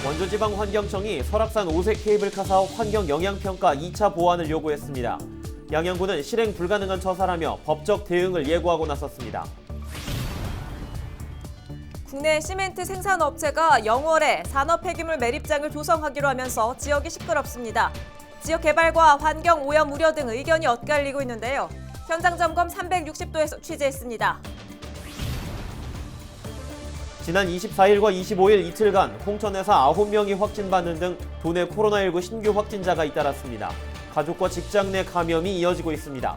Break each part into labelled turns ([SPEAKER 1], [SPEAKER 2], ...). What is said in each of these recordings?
[SPEAKER 1] 원주지방환경청이 설악산 오색 케이블카 사업 환경영향평가 2차 보완을 요구했습니다. 양양군은 실행 불가능한 처사라며 법적 대응을 예고하고 나섰습니다.
[SPEAKER 2] 국내 시멘트 생산업체가 영월에 산업폐기물 매립장을 조성하기로 하면서 지역이 시끄럽습니다. 지역 개발과 환경 오염 우려 등 의견이 엇갈리고 있는데요. 현장 점검 360도에서 취재했습니다.
[SPEAKER 1] 지난 24일과 25일 이틀간 홍천에서 9명이 확진받는 등 도내 코로나19 신규 확진자가 잇따랐습니다. 가족과 직장 내 감염이 이어지고 있습니다.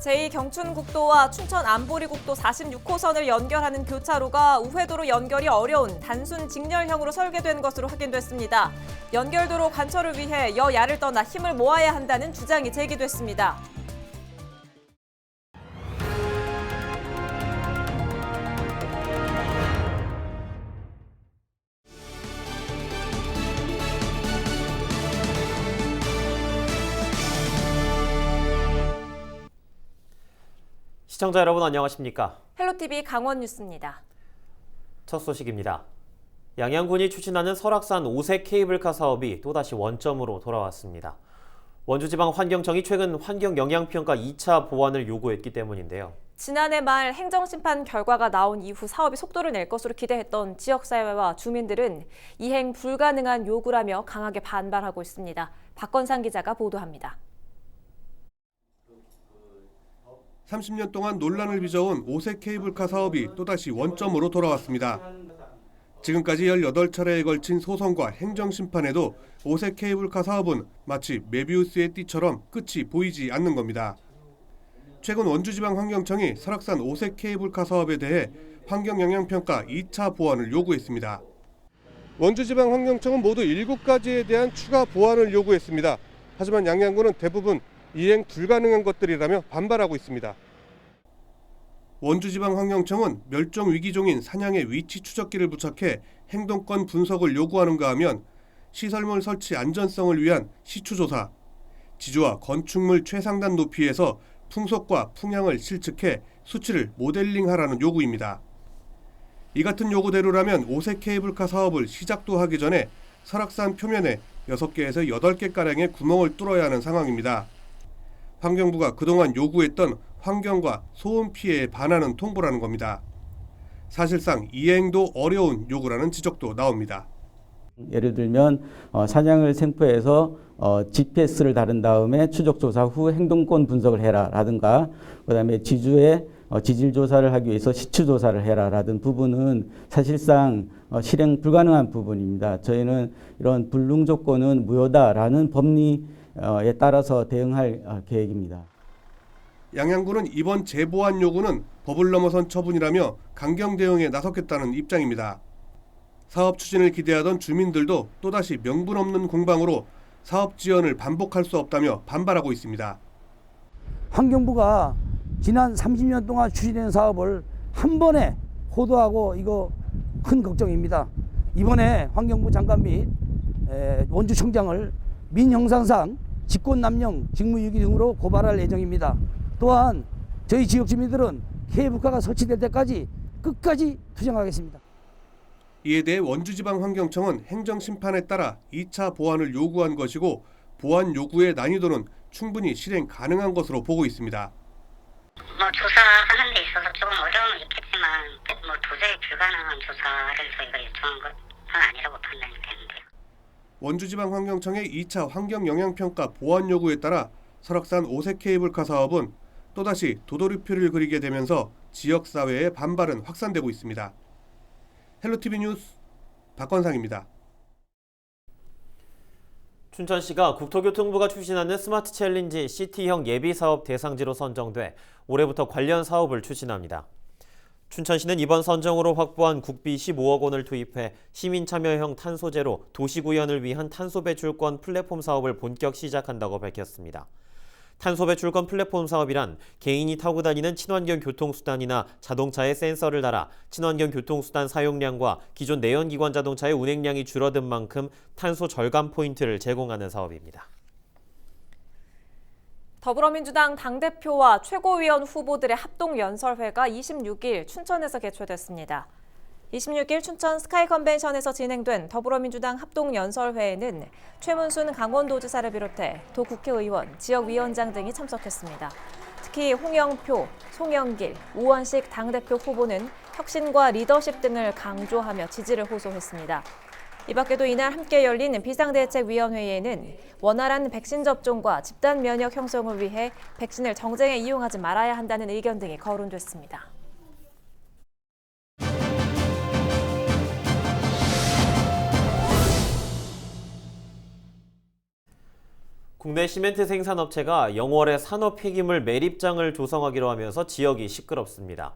[SPEAKER 2] 제2경춘국도와 춘천안보리국도 46호선을 연결하는 교차로가 우회도로 연결이 어려운 단순 직렬형으로 설계된 것으로 확인됐습니다. 연결도로 관철을 위해 여야를 떠나 힘을 모아야 한다는 주장이 제기됐습니다.
[SPEAKER 1] 시청자 여러분 안녕하십니까?
[SPEAKER 2] 헬로티비 강원 뉴스입니다.
[SPEAKER 1] 첫 소식입니다. 양양군이 추진하는 설악산 오색 케이블카 사업이 또다시 원점으로 돌아왔습니다. 원주지방환경청이 최근 환경영향평가 2차 보완을 요구했기 때문인데요.
[SPEAKER 2] 지난해 말 행정심판 결과가 나온 이후 사업이 속도를 낼 것으로 기대했던 지역사회와 주민들은 이행 불가능한 요구라며 강하게 반발하고 있습니다. 박건상 기자가 보도합니다.
[SPEAKER 3] 30년 동안 논란을 빚어온 오색 케이블카 사업이 또다시 원점으로 돌아왔습니다. 지금까지 18차례에 걸친 소송과 행정심판에도 오색 케이블카 사업은 마치 메비우스의 띠처럼 끝이 보이지 않는 겁니다. 최근 원주지방환경청이 설악산 오색 케이블카 사업에 대해 환경영향평가 2차 보완을 요구했습니다. 원주지방환경청은 모두 7가지에 대한 추가 보완을 요구했습니다. 하지만 양양군은 대부분 이행 불가능한 것들이라며 반발하고 있습니다. 원주지방환경청은 멸종위기종인 사냥의 위치 추적기를 부착해 행동권 분석을 요구하는가 하면 시설물 설치 안전성을 위한 시추조사, 지주와 건축물 최상단 높이에서 풍속과 풍향을 실측해 수치를 모델링하라는 요구입니다. 이 같은 요구대로라면 오색 케이블카 사업을 시작도 하기 전에 설악산 표면에 6개에서 8개가량의 구멍을 뚫어야 하는 상황입니다. 환경부가 그동안 요구했던 환경과 소음 피해에 반하는 통보라는 겁니다. 사실상 이행도 어려운 요구라는 지적도 나옵니다.
[SPEAKER 4] 예를 들면 사냥을 생포해서 GPS를 다룬 다음에 추적조사 후 행동권 분석을 해라라든가 그다음에 지주의 지질 조사를 하기 위해서 시추조사를 해라라든 부분은 사실상 실행 불가능한 부분입니다. 저희는 이런 불능 조건은 무효다라는 법리에 따라서 대응할 계획입니다.
[SPEAKER 3] 양양군은 이번 재보완 요구는 법을 넘어선 처분이라며 강경 대응에 나섰겠다는 입장입니다. 사업 추진을 기대하던 주민들도 또다시 명분 없는 공방으로 사업 지연을 반복할 수 없다며 반발하고 있습니다.
[SPEAKER 5] 환경부가 지난 30년 동안 추진된 사업을 한 번에 호도하고 이거 큰 걱정입니다. 이번에 환경부 장관 및 원주청장을 민형사상 직권남용 직무유기 등으로 고발할 예정입니다. 또한 저희 지역 주민들은 케이블카가 설치될 때까지 끝까지 투쟁하겠습니다.
[SPEAKER 3] 이에 대해 원주지방환경청은 행정심판에 따라 2차 보완을 요구한 것이고 보완 요구의 난이도는 충분히 실행 가능한 것으로 보고 있습니다.
[SPEAKER 6] 조사하는 데 있어서 조금 어려움은 있겠지만 도저히 불가능한 조사를 저희가 요청한 것은 아니라고 판단이 되는데요.
[SPEAKER 3] 원주지방환경청의 2차 환경영향평가 보완 요구에 따라 설악산 오색 케이블카 사업은 또다시 도돌이표를 그리게 되면서 지역사회의 반발은 확산되고 있습니다. 헬로티비 뉴스 박건상입니다.
[SPEAKER 1] 춘천시가 국토교통부가 추진하는 스마트 챌린지 시티형 예비사업 대상지로 선정돼 올해부터 관련 사업을 추진합니다. 춘천시는 이번 선정으로 확보한 국비 15억 원을 투입해 시민참여형 탄소제로 도시구현을 위한 탄소배출권 플랫폼 사업을 본격 시작한다고 밝혔습니다. 탄소배출권 플랫폼 사업이란 개인이 타고 다니는 친환경 교통수단이나 자동차에 센서를 달아 친환경 교통수단 사용량과 기존 내연기관 자동차의 운행량이 줄어든 만큼 탄소 절감 포인트를 제공하는 사업입니다.
[SPEAKER 2] 더불어민주당 당대표와 최고위원 후보들의 합동연설회가 26일 춘천에서 개최됐습니다. 26일 춘천 스카이 컨벤션에서 진행된 더불어민주당 합동연설회에는 최문순 강원도지사를 비롯해 도 국회의원, 지역위원장 등이 참석했습니다. 특히 홍영표, 송영길, 우원식 당대표 후보는 혁신과 리더십 등을 강조하며 지지를 호소했습니다. 이 밖에도 이날 함께 열린 비상대책위원회에는 원활한 백신 접종과 집단 면역 형성을 위해 백신을 정쟁에 이용하지 말아야 한다는 의견 등이 거론됐습니다.
[SPEAKER 1] 국내 시멘트 생산업체가 영월에 산업 폐기물 매립장을 조성하기로 하면서 지역이 시끄럽습니다.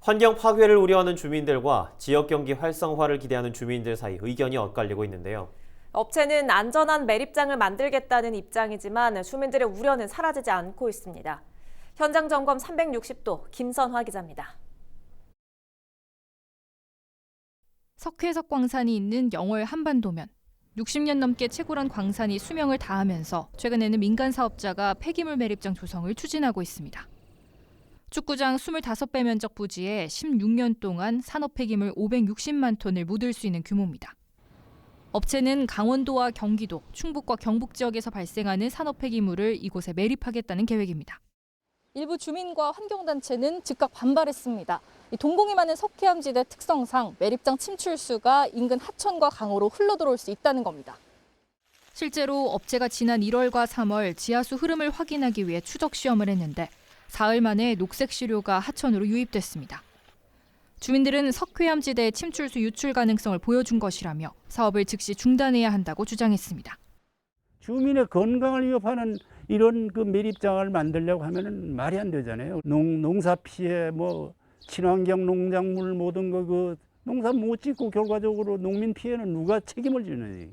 [SPEAKER 1] 환경 파괴를 우려하는 주민들과 지역 경기 활성화를 기대하는 주민들 사이 의견이 엇갈리고 있는데요.
[SPEAKER 2] 업체는 안전한 매립장을 만들겠다는 입장이지만 주민들의 우려는 사라지지 않고 있습니다. 현장 점검 360도 김선화 기자입니다.
[SPEAKER 7] 석회석 광산이 있는 영월 한반도면 60년 넘게 채굴한 광산이 수명을 다하면서 최근에는 민간 사업자가 폐기물 매립장 조성을 추진하고 있습니다. 축구장 25배 면적 부지에 16년 동안 산업 폐기물 560만 톤을 묻을 수 있는 규모입니다. 업체는 강원도와 경기도, 충북과 경북 지역에서 발생하는 산업 폐기물을 이곳에 매립하겠다는 계획입니다.
[SPEAKER 8] 일부 주민과 환경단체는 즉각 반발했습니다. 동공이 많은 석회암지대 특성상 매립장 침출수가 인근 하천과 강으로 흘러들어올 수 있다는 겁니다.
[SPEAKER 7] 실제로 업체가 지난 1월과 3월 지하수 흐름을 확인하기 위해 추적 시험을 했는데 사흘 만에 녹색 시료가 하천으로 유입됐습니다. 주민들은 석회암지대의 침출수 유출 가능성을 보여준 것이라며 사업을 즉시 중단해야 한다고 주장했습니다.
[SPEAKER 5] 주민의 건강을 위협하는 이런 그 매립장을 만들려고 하면은 말이 안 되잖아요. 농사 피해, 친환경 농작물 모든 거 그 농사 못 짓고 결과적으로 농민 피해는 누가 책임을 지느니.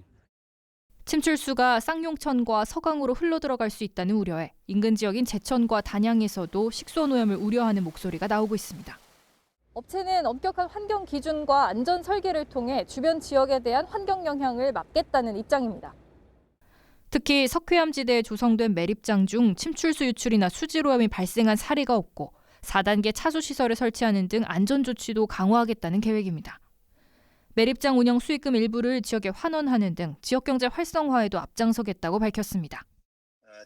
[SPEAKER 7] 침출수가 쌍용천과 서강으로 흘러들어갈 수 있다는 우려에 인근 지역인 제천과 단양에서도 식수원 오염을 우려하는 목소리가 나오고 있습니다.
[SPEAKER 8] 업체는 엄격한 환경 기준과 안전 설계를 통해 주변 지역에 대한 환경 영향을 막겠다는 입장입니다.
[SPEAKER 7] 특히 석회암지대에 조성된 매립장 중 침출수 유출이나 수질오염이 발생한 사례가 없고 4단계 차수시설을 설치하는 등 안전조치도 강화하겠다는 계획입니다. 매립장 운영 수익금 일부를 지역에 환원하는 등 지역경제 활성화에도 앞장서겠다고 밝혔습니다.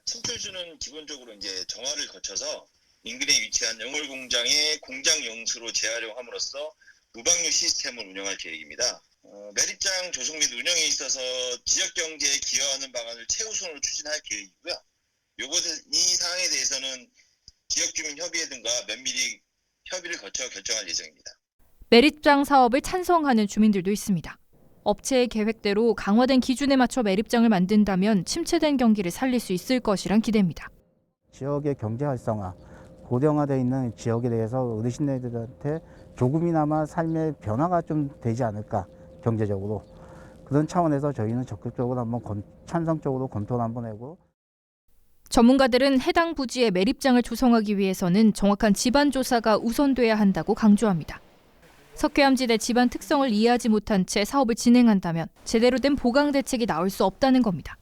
[SPEAKER 9] 침출수는 기본적으로 이제 정화를 거쳐서 인근에 위치한 영월 공장의 공장 영수로 재활용함으로써 무방류 시스템을 운영할 계획입니다. 매립장 조성 및 운영에 있어서 지역 경제에 기여하는 방안을 최우선으로 추진할 계획이고요. 이 사항에 대해서는 지역 주민 협의회 등과 면밀히 협의를 거쳐 결정할 예정입니다.
[SPEAKER 7] 매립장 사업을 찬성하는 주민들도 있습니다. 업체의 계획대로 강화된 기준에 맞춰 매립장을 만든다면 침체된 경기를 살릴 수 있을 것이란 기대입니다.
[SPEAKER 10] 지역의 경제 활성화, 고령화되어 있는 지역에 대해서 어르신들한테 조금이나마 삶의 변화가 좀 되지 않을까, 경제적으로. 그런 차원에서 저희는 적극적으로 한번 찬성적으로 검토를 한번 하고.
[SPEAKER 7] 전문가들은 해당 부지에 매립장을 조성하기 위해서는 정확한 지반 조사가 우선돼야 한다고 강조합니다. 석회암지대 지반 특성을 이해하지 못한 채 사업을 진행한다면 제대로 된 보강 대책이 나올 수 없다는 겁니다.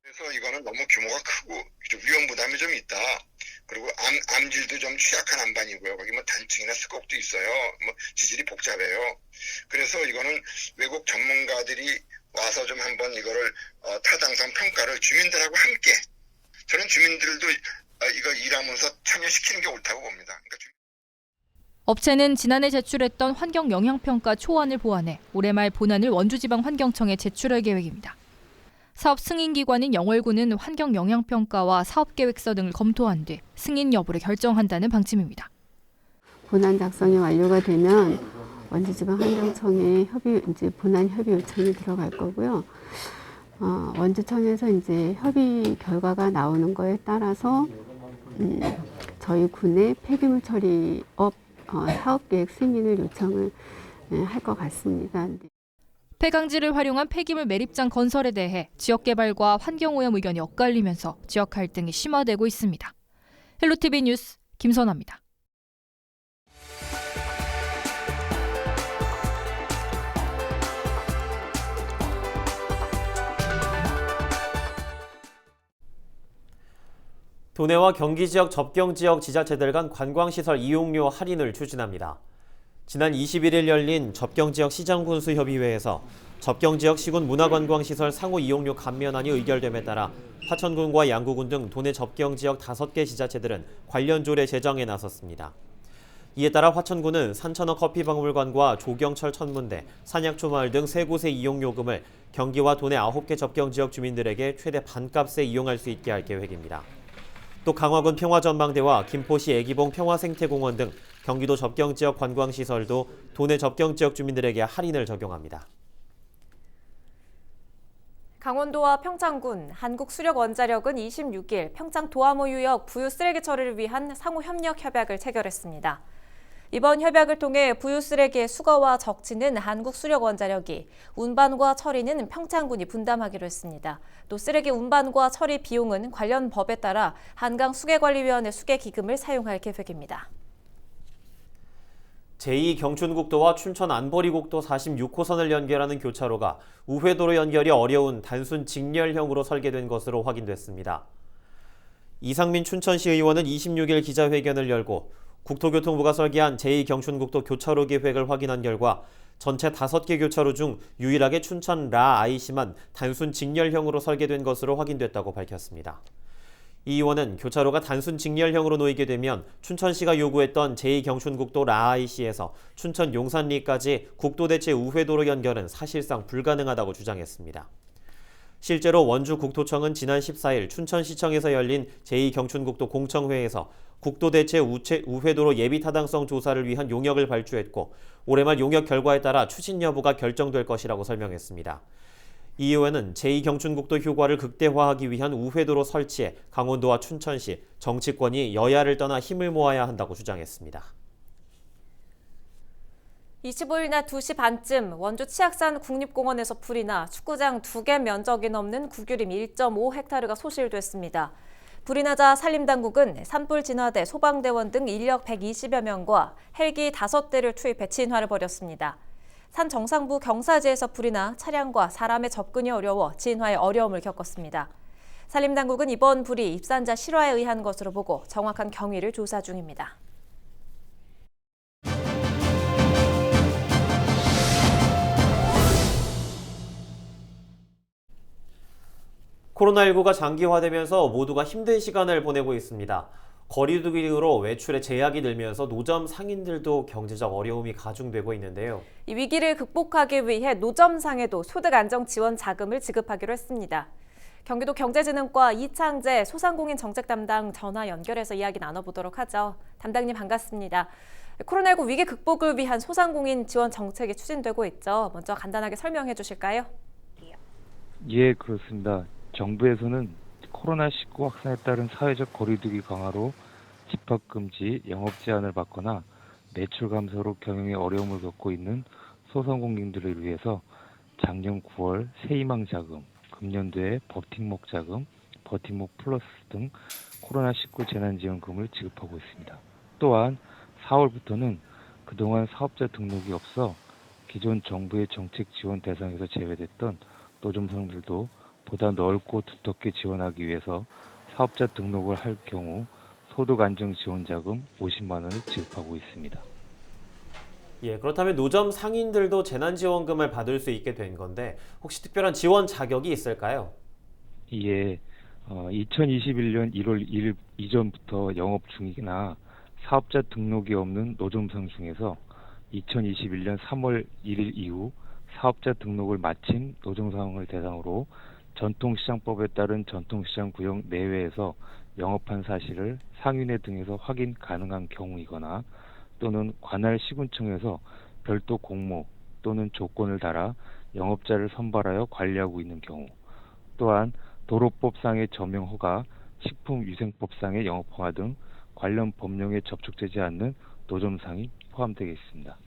[SPEAKER 9] 그래서 이거는 너무 규모가 크고 위험 부담이 좀 있다. 그리고 암질도 좀 취약한 암반이고요. 거기 단층이나 스곡도 있어요. 지질이 복잡해요. 그래서 이거는 외국 전문가들이 와서 좀 한번 이거를 타당성 평가를 주민들하고 함께, 저는 주민들도 이거 일하면서 참여시키는 게 옳다고 봅니다.
[SPEAKER 7] 업체는 지난해 제출했던 환경 영향평가 초안을 보완해 올해 말 본안을 원주지방환경청에 제출할 계획입니다. 사업 승인기관인 영월구는 환경 영향평가와 사업계획서 등을 검토한 뒤 승인 여부를 결정한다는 방침입니다.
[SPEAKER 11] 본안 작성이 완료가 되면 원주지방환경청에 본안 협의 요청이 들어갈 거고요. 원주청에서 이제 협의 결과가 나오는 거에 따라서 저희 군의 폐기물 처리업 사업계획 승인을 요청을 할 것 같습니다.
[SPEAKER 7] 폐강지를 활용한 폐기물 매립장 건설에 대해 지역개발과 환경오염 의견이 엇갈리면서 지역 갈등이 심화되고 있습니다. 헬로티비 뉴스 김선아입니다.
[SPEAKER 1] 도내와 경기 지역 접경 지역 지자체들 간 관광시설 이용료 할인을 추진합니다. 지난 21일 열린 접경지역 시장군수협의회에서 접경지역 시군 문화관광시설 상호 이용료 감면안이 의결됨에 따라 화천군과 양구군 등 도내 접경지역 5개 지자체들은 관련 조례 제정에 나섰습니다. 이에 따라 화천군은 산천어 커피박물관과 조경철 천문대, 산약초마을 등 3곳의 이용요금을 경기와 도내 9개 접경지역 주민들에게 최대 반값에 이용할 수 있게 할 계획입니다. 또 강화군 평화전망대와 김포시 애기봉 평화생태공원 등 경기도 접경지역 관광시설도 도내 접경지역 주민들에게 할인을 적용합니다.
[SPEAKER 2] 강원도와 평창군, 한국수력원자력은 26일 평창 도하모 유역 부유 쓰레기 처리를 위한 상호 협력 협약을 체결했습니다. 이번 협약을 통해 부유 쓰레기의 수거와 적치는 한국수력원자력이, 운반과 처리는 평창군이 분담하기로 했습니다. 또 쓰레기 운반과 처리 비용은 관련 법에 따라 한강수계관리위원회 수계기금을 사용할 계획입니다.
[SPEAKER 1] 제2경춘국도와 춘천 안보리국도 46호선을 연결하는 교차로가 우회도로 연결이 어려운 단순 직렬형으로 설계된 것으로 확인됐습니다. 이상민 춘천시 의원은 26일 기자회견을 열고 국토교통부가 설계한 제2경춘국도 교차로 계획을 확인한 결과 전체 5개 교차로 중 유일하게 춘천 라IC만 단순 직렬형으로 설계된 것으로 확인됐다고 밝혔습니다. 이 의원은 교차로가 단순 직렬형으로 놓이게 되면 춘천시가 요구했던 제2경춘국도 라IC에서 춘천 용산리까지 국도 대체 우회도로 연결은 사실상 불가능하다고 주장했습니다. 실제로 원주국토청은 지난 14일 춘천시청에서 열린 제2경춘국도 공청회에서 국도 대체 우회도로 예비 타당성 조사를 위한 용역을 발주했고 올해 말 용역 결과에 따라 추진 여부가 결정될 것이라고 설명했습니다. 이 의원은 제2경춘국도 효과를 극대화하기 위한 우회도로 설치에 강원도와 춘천시, 정치권이 여야를 떠나 힘을 모아야 한다고 주장했습니다.
[SPEAKER 2] 25일 낮 2시 반쯤 원주 치악산 국립공원에서 불이 나 축구장 2개 면적이 넘는 국유림 1.5헥타르가 소실됐습니다. 불이 나자 산림당국은 산불 진화대, 소방대원 등 인력 120여 명과 헬기 5대를 투입해 진화를 벌였습니다. 산 정상부 경사지에서 불이 나 차량과 사람의 접근이 어려워 진화에 어려움을 겪었습니다. 산림당국은 이번 불이 입산자 실화에 의한 것으로 보고 정확한 경위를 조사 중입니다.
[SPEAKER 1] 코로나19가 장기화되면서 모두가 힘든 시간을 보내고 있습니다. 거리두기로 외출에 제약이 늘면서 노점 상인들도 경제적 어려움이 가중되고 있는데요.
[SPEAKER 2] 이 위기를 극복하기 위해 노점상에도 소득 안정 지원 자금을 지급하기로 했습니다. 경기도 경제진흥과 이창재 소상공인 정책 담당 전화 연결해서 이야기 나눠보도록 하죠. 담당님 반갑습니다. 코로나19 위기 극복을 위한 소상공인 지원 정책이 추진되고 있죠. 먼저 간단하게 설명해 주실까요?
[SPEAKER 12] 예, 그렇습니다. 정부에서는 코로나19 확산에 따른 사회적 거리두기 강화로 집합금지, 영업 제한을 받거나 매출 감소로 경영에 어려움을 겪고 있는 소상공인들을 위해서 작년 9월 새희망 자금, 금년도에 버팀목 자금, 버팀목 플러스 등 코로나19 재난지원금을 지급하고 있습니다. 또한 4월부터는 그동안 사업자 등록이 없어 기존 정부의 정책 지원 대상에서 제외됐던 노점상들도 보다 넓고 두텁게 지원하기 위해서 사업자 등록을 할 경우 소득 안정 지원 자금 50만 원을 지급하고 있습니다.
[SPEAKER 1] 예, 그렇다면 노점 상인들도 재난지원금을 받을 수 있게 된 건데 혹시 특별한 지원 자격이 있을까요?
[SPEAKER 12] 예, 2021년 1월 1일 이전부터 영업 중이나 사업자 등록이 없는 노점상 중에서 2021년 3월 1일 이후 사업자 등록을 마친 노점상을 대상으로 전통시장법에 따른 전통시장 구역 내외에서 영업한 사실을 상인회 등에서 확인 가능한 경우이거나 또는 관할 시군청에서 별도 공모 또는 조건을 달아 영업자를 선발하여 관리하고 있는 경우, 또한 도로법상의 점용 허가, 식품위생법상의 영업 허가 등 관련 법령에 접촉되지 않는 노점상이 포함되겠습니다.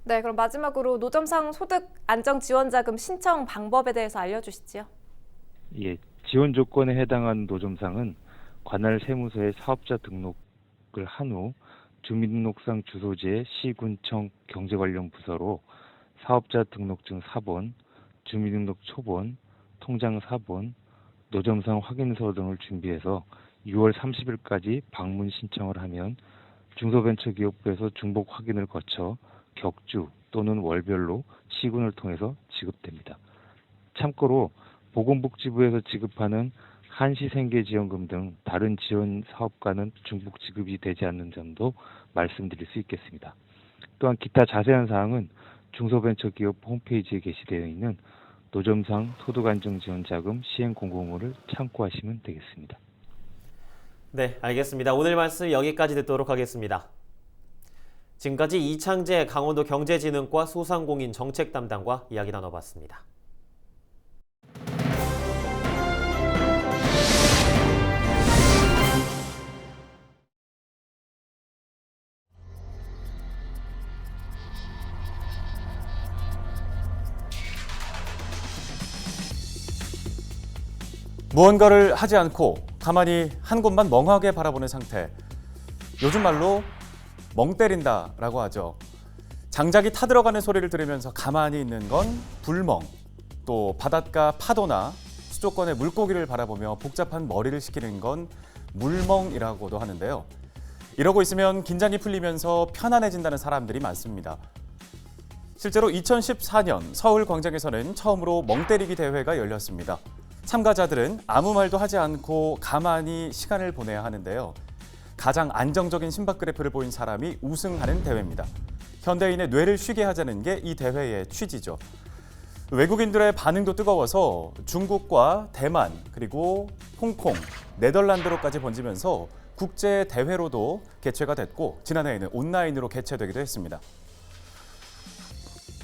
[SPEAKER 2] 네, 그럼 마지막으로 노점상 소득 안정 지원 자금 신청 방법에 대해서 알려주시죠.
[SPEAKER 12] 예, 지원 조건에 해당하는 노점상은 관할 세무서에 사업자 등록을 한 후 주민등록상 주소지의 시군청 경제관련 부서로 사업자 등록증 사본, 주민등록 초본, 통장 사본, 노점상 확인서 등을 준비해서 6월 30일까지 방문 신청을 하면 중소벤처기업부에서 중복 확인을 거쳐 격주 또는 월별로 시군을 통해서 지급됩니다. 참고로 보건복지부에서 지급하는 한시생계지원금 등 다른 지원 사업과는 중복 지급이 되지 않는 점도 말씀드릴 수 있겠습니다. 또한 기타 자세한 사항은 중소벤처기업 홈페이지에 게시되어 있는 노점상 소득안정지원자금 시행 공고문을 참고하시면 되겠습니다.
[SPEAKER 1] 네, 알겠습니다. 오늘 말씀 여기까지 듣도록 하겠습니다. 지금까지 이창재 강원도 경제진흥과 소상공인 정책 담당과 이야기 나눠봤습니다.
[SPEAKER 13] 무언가를 하지 않고 가만히 한 곳만 멍하게 바라보는 상태. 요즘 말로 멍 때린다라고 하죠. 장작이 타들어가는 소리를 들으면서 가만히 있는 건 불멍. 또 바닷가 파도나 수도권의 물고기를 바라보며 복잡한 머리를 식히는 건 물멍이라고도 하는데요. 이러고 있으면 긴장이 풀리면서 편안해진다는 사람들이 많습니다. 실제로 2014년 서울 광장에서는 처음으로 멍 때리기 대회가 열렸습니다. 참가자들은 아무 말도 하지 않고 가만히 시간을 보내야 하는데요. 가장 안정적인 심박 그래프를 보인 사람이 우승하는 대회입니다. 현대인의 뇌를 쉬게 하자는 게 이 대회의 취지죠. 외국인들의 반응도 뜨거워서 중국과 대만, 그리고 홍콩, 네덜란드로까지 번지면서 국제 대회로도 개최가 됐고 지난해에는 온라인으로 개최되기도 했습니다.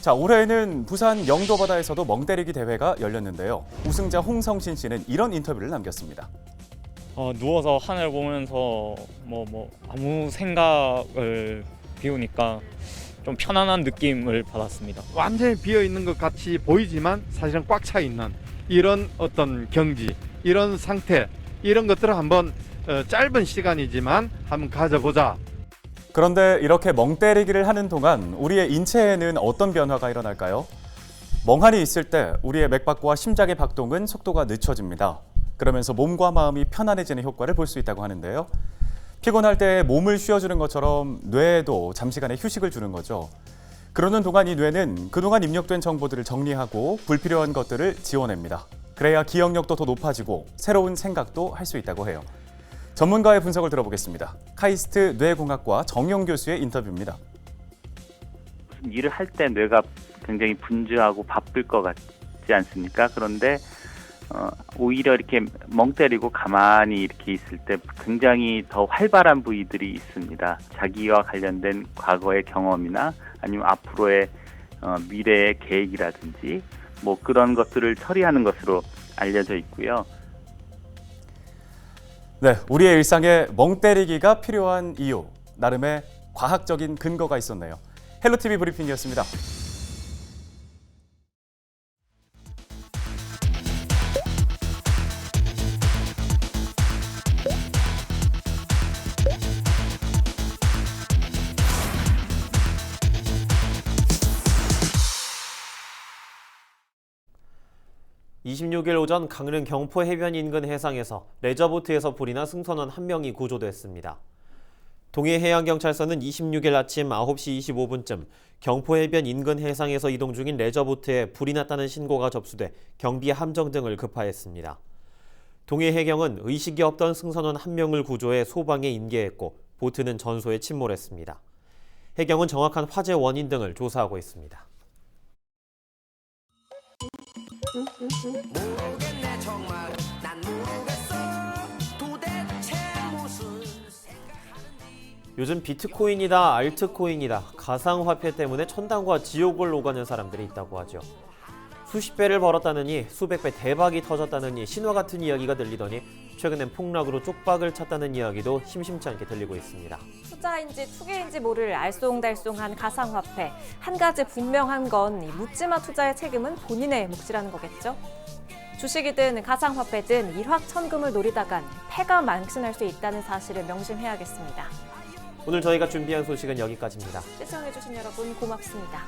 [SPEAKER 13] 자, 올해에는 부산 영도바다에서도 멍때리기 대회가 열렸는데요. 우승자 홍성신 씨는 이런 인터뷰를 남겼습니다.
[SPEAKER 14] 누워서 하늘 보면서 아무 생각을 비우니까 좀 편안한 느낌을 받았습니다.
[SPEAKER 15] 완전히 비어 있는 것 같이 보이지만 사실은 꽉 차 있는 이런 어떤 경지, 이런 상태, 이런 것들을 한번 짧은 시간이지만 한번 가져보자.
[SPEAKER 13] 그런데 이렇게 멍 때리기를 하는 동안 우리의 인체에는 어떤 변화가 일어날까요? 멍하니 있을 때 우리의 맥박과 심장의 박동은 속도가 늦춰집니다. 그러면서 몸과 마음이 편안해지는 효과를 볼 수 있다고 하는데요. 피곤할 때 몸을 쉬어주는 것처럼 뇌에도 잠시간의 휴식을 주는 거죠. 그러는 동안 이 뇌는 그동안 입력된 정보들을 정리하고 불필요한 것들을 지워냅니다. 그래야 기억력도 더 높아지고 새로운 생각도 할 수 있다고 해요. 전문가의 분석을 들어보겠습니다. 카이스트 뇌공학과 정용 교수의 인터뷰입니다.
[SPEAKER 16] 일을 할 때 뇌가 굉장히 분주하고 바쁠 것 같지 않습니까? 그런데 오히려 이렇게 멍 때리고 가만히 이렇게 있을 때 굉장히 더 활발한 부위들이 있습니다. 자기와 관련된 과거의 경험이나 아니면 앞으로의 미래의 계획이라든지 그런 것들을 처리하는 것으로 알려져 있고요.
[SPEAKER 13] 네, 우리의 일상에 멍 때리기가 필요한 이유, 나름의 과학적인 근거가 있었네요. 헬로티비 브리핑이었습니다.
[SPEAKER 1] (26일) 오전 강릉 경포 해변 인근 해상에서 레저보트에서 불이 나 승선원 1명이 구조됐습니다. 동해해양경찰서는 26일 아침 9시 25분쯤 경포 해변 인근 해상에서 이동 중인 레저보트에 불이 났다는 신고가 접수돼 경비 함정 등을 급파했습니다. 동해해경은 의식이 없던 승선원 1명을 구조해 소방에 인계했고 보트는 전소에 침몰했습니다. 해경은 정확한 화재 원인 등을 조사하고 있습니다.
[SPEAKER 17] 모르겠네 정말 난 모르겠어 도대체 무슨
[SPEAKER 1] 요즘 비트코인이다, 알트코인이다, 가상화폐 때문에 천당과 지옥을 오가는 사람들이 있다고 하죠. 수십 배를 벌었다느니 수백 배 대박이 터졌다느니 신화 같은 이야기가 들리더니 최근엔 폭락으로 쪽박을 찼다는 이야기도 심심치 않게 들리고 있습니다.
[SPEAKER 2] 투자인지 투기인지 모를 알쏭달쏭한 가상화폐. 한 가지 분명한 건 묻지마 투자의 책임은 본인의 몫이라는 거겠죠. 주식이든 가상화폐든 일확천금을 노리다간 패가 망신할 수 있다는 사실을 명심해야겠습니다.
[SPEAKER 1] 오늘 저희가 준비한 소식은 여기까지입니다.
[SPEAKER 2] 시청해주신 여러분 고맙습니다.